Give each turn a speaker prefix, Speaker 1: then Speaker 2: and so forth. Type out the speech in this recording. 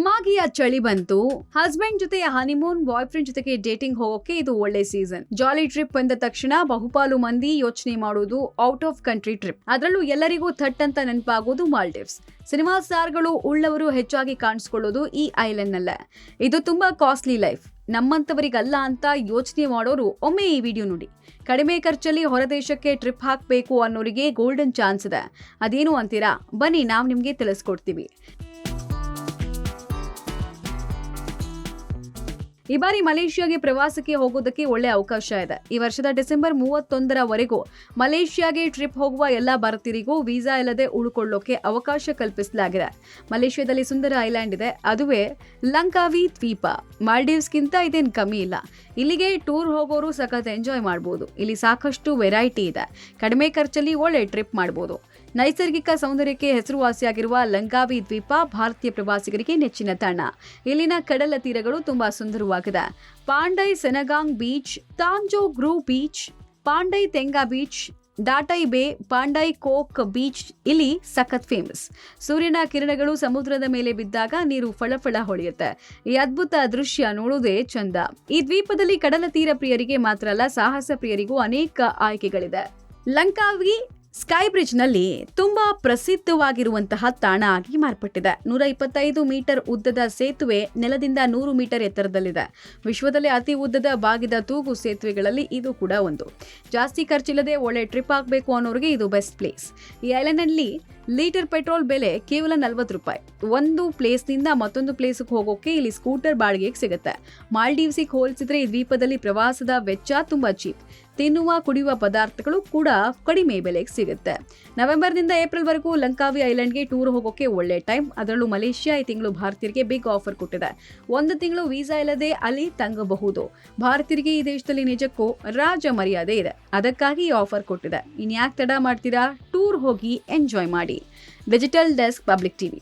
Speaker 1: ಮಾಗಿಯ ಚಳಿ ಬಂತು. ಹಸ್ಬೆಂಡ್ ಜೊತೆ ಹನಿಮೂನ್, ಬಾಯ್ ಫ್ರೆಂಡ್ ಜೊತೆಗೆ ಡೇಟಿಂಗ್ ಹೋಗೋಕೆ ಇದು ಒಳ್ಳೆ ಸೀಸನ್. ಜಾಲಿ ಟ್ರಿಪ್ ಬಂದ ತಕ್ಷಣ ಬಹುಪಾಲು ಮಂದಿ ಯೋಚನೆ ಮಾಡೋದು ಔಟ್ ಆಫ್ ಕಂಟ್ರಿ ಟ್ರಿಪ್. ಅದರಲ್ಲೂ ಎಲ್ಲರಿಗೂ ಥಟ್ ಅಂತ ನೆನಪಾಗೋದು ಮಾಲ್ಡೀವ್ಸ್. ಸಿನಿಮಾ ಸ್ಟಾರ್ಗಳು ಉಳ್ಳವರು ಹೆಚ್ಚಾಗಿ ಕಾಣಿಸ್ಕೊಳ್ಳೋದು ಈ ಐಲ್ಯಾಂಡ್ ನಲ್ಲೇ. ಇದು ತುಂಬಾ ಕಾಸ್ಟ್ಲಿ ಲೈಫ್, ನಮ್ಮಂತವರಿಗಲ್ಲ ಅಂತ ಯೋಚನೆ ಮಾಡೋರು ಒಮ್ಮೆ ಈ ವಿಡಿಯೋ ನೋಡಿ. ಕಡಿಮೆ ಖರ್ಚಲ್ಲಿ ಹೊರದೇಶಕ್ಕೆ ಟ್ರಿಪ್ ಹಾಕಬೇಕು ಅನ್ನೋರಿಗೆ ಗೋಲ್ಡನ್ ಚಾನ್ಸ್ ಇದೆ. ಅದೇನು ಅಂತೀರಾ? ಬನ್ನಿ ನಾವು ನಿಮಗೆ ತಿಳಿಸ್ಕೊಡ್ತೀವಿ. ಈ ಬಾರಿ ಮಲೇಷ್ಯಾಗೆ ಪ್ರವಾಸಕ್ಕೆ ಹೋಗೋದಕ್ಕೆ ಒಳ್ಳೆ ಅವಕಾಶ ಇದೆ. ಈ ವರ್ಷದ ಡಿಸೆಂಬರ್ 31ರವರೆಗೂ ಮಲೇಷ್ಯಾಗೆ ಟ್ರಿಪ್ ಹೋಗುವ ಎಲ್ಲ ಭಾರತೀಯರಿಗೂ ವೀಸಾ ಇಲ್ಲದೆ ಉಳ್ಕೊಳ್ಳೋಕೆ ಅವಕಾಶ ಕಲ್ಪಿಸಲಾಗಿದೆ. ಮಲೇಷ್ಯಾದಲ್ಲಿ ಸುಂದರ ಐಲ್ಯಾಂಡ್ ಇದೆ, ಅದುವೇ ಲಂಕಾವಿ ದ್ವೀಪ. ಮಾಲ್ಡೀವ್ಸ್ಗಿಂತ ಇದೇನು ಕಮ್ಮಿ ಇಲ್ಲ. ಇಲ್ಲಿಗೆ ಟೂರ್ ಹೋಗೋರು ಸಖತ್ ಎಂಜಾಯ್ ಮಾಡ್ಬೋದು. ಇಲ್ಲಿ ಸಾಕಷ್ಟು ವೆರೈಟಿ ಇದೆ. ಕಡಿಮೆ ಖರ್ಚಲ್ಲಿ ಒಳ್ಳೆ ಟ್ರಿಪ್ ಮಾಡ್ಬೋದು. ನೈಸರ್ಗಿಕ ಸೌಂದರ್ಯಕ್ಕೆ ಹೆಸರುವಾಸಿಯಾಗಿರುವ ಲಂಕಾವಿ ದ್ವೀಪ ಭಾರತೀಯ ಪ್ರವಾಸಿಗರಿಗೆ ನೆಚ್ಚಿನ ತಾಣ. ಇಲ್ಲಿನ ಕಡಲ ತೀರಗಳು ತುಂಬಾ ಸುಂದರವಾಗಿದೆ. ಪಾಂಡೈ ಸೆನಗಾಂಗ್ ಬೀಚ್, ತಾಂಜೋ ಗ್ರೂ ಬೀಚ್, ಪಾಂಡೈ ತೆಂಗಾ ಬೀಚ್, ಡಾಟೈ ಬೇ, ಪಾಂಡೈ ಕೋಕ್ ಬೀಚ್ ಇಲ್ಲಿ ಸಖತ್ ಫೇಮಸ್. ಸೂರ್ಯನ ಕಿರಣಗಳು ಸಮುದ್ರದ ಮೇಲೆ ಬಿದ್ದಾಗ ನೀರು ಫಳಫಳ ಹೊಳೆಯುತ್ತೆ. ಈ ಅದ್ಭುತ ದೃಶ್ಯ ನೋಡುವುದೇ ಚಂದ. ಈ ದ್ವೀಪದಲ್ಲಿ ಕಡಲ ತೀರ ಪ್ರಿಯರಿಗೆ ಮಾತ್ರ ಅಲ್ಲ, ಸಾಹಸ ಪ್ರಿಯರಿಗೂ ಅನೇಕ ಆಯ್ಕೆಗಳಿದೆ. ಲಂಕಾವಿ ಸ್ಕೈ ಬ್ರಿಡ್ಜ್ ನಲ್ಲಿ ತುಂಬಾ ಪ್ರಸಿದ್ಧವಾಗಿರುವಂತಹ ತಾಣ ಆಗಿ ಮಾರ್ಪಟ್ಟಿದೆ. 125 ಮೀಟರ್ ಉದ್ದದ ಸೇತುವೆ ನೆಲದಿಂದ 100 ಮೀಟರ್ ಎತ್ತರದಲ್ಲಿದೆ. ವಿಶ್ವದಲ್ಲಿ ಅತಿ ಉದ್ದದ ಬಾಗಿದ ತೂಗು ಸೇತುವೆಗಳಲ್ಲಿ ಇದು ಕೂಡ ಒಂದು. ಜಾಸ್ತಿ ಖರ್ಚಿಲ್ಲದೆ ಒಳ್ಳೆ ಟ್ರಿಪ್ ಆಗಬೇಕು ಅನ್ನೋರಿಗೆ ಇದು ಬೆಸ್ಟ್ ಪ್ಲೇಸ್. ಈ ಐಲ್ಯಾಂಡ್ ನಲ್ಲಿ ಲೀಟರ್ ಪೆಟ್ರೋಲ್ ಬೆಲೆ ಕೇವಲ 40 ರೂಪಾಯಿ. ಒಂದು ಪ್ಲೇಸ್ನಿಂದ ಮತ್ತೊಂದು ಪ್ಲೇಸ್ಗೆ ಹೋಗೋಕೆ ಇಲ್ಲಿ ಸ್ಕೂಟರ್ ಬಾಡಿಗೆಗೆ ಸಿಗುತ್ತೆ. ಮಾಲ್ಡೀವ್ಸಿಗೆ ಹೋಲಿಸಿದ್ರೆ ಈ ದ್ವೀಪದಲ್ಲಿ ಪ್ರವಾಸದ ವೆಚ್ಚ ತುಂಬಾ ಚೀಪ್. ತಿನ್ನುವ ಕುಡಿಯುವ ಪದಾರ್ಥಗಳು ಕೂಡ ಕಡಿಮೆ ಬೆಲೆಗೆ ಸಿಗುತ್ತೆ. ನವೆಂಬರ್ನಿಂದ ಏಪ್ರಿಲ್ ವರೆಗೂ ಲಂಕಾವಿ ಐಲ್ಯಾಂಡ್ಗೆ ಟೂರ್ ಹೋಗೋಕೆ ಒಳ್ಳೆ ಟೈಮ್. ಅದರಲ್ಲೂ ಮಲೇಷ್ಯಾ ಈ ತಿಂಗಳು ಭಾರತೀಯರಿಗೆ ಬಿಗ್ ಆಫರ್ ಕೊಟ್ಟಿದೆ. 1 ತಿಂಗಳು ವೀಸಾ ಇಲ್ಲದೆ ಅಲ್ಲಿ ತಂಗಬಹುದು. ಭಾರತೀಯರಿಗೆ ಈ ದೇಶದಲ್ಲಿ ನಿಜಕ್ಕೂ ರಾಜ ಮರ್ಯಾದೆ ಇದೆ. ಅದಕ್ಕಾಗಿ ಈ ಆಫರ್ ಕೊಟ್ಟಿದೆ. ಇನ್ಯಾಕೆ ತಡ ಮಾಡ್ತೀರಾ? ಟೂರ್ ಹೋಗಿ ಎಂಜಾಯ್ ಮಾಡಿ. Digital desk, public TV.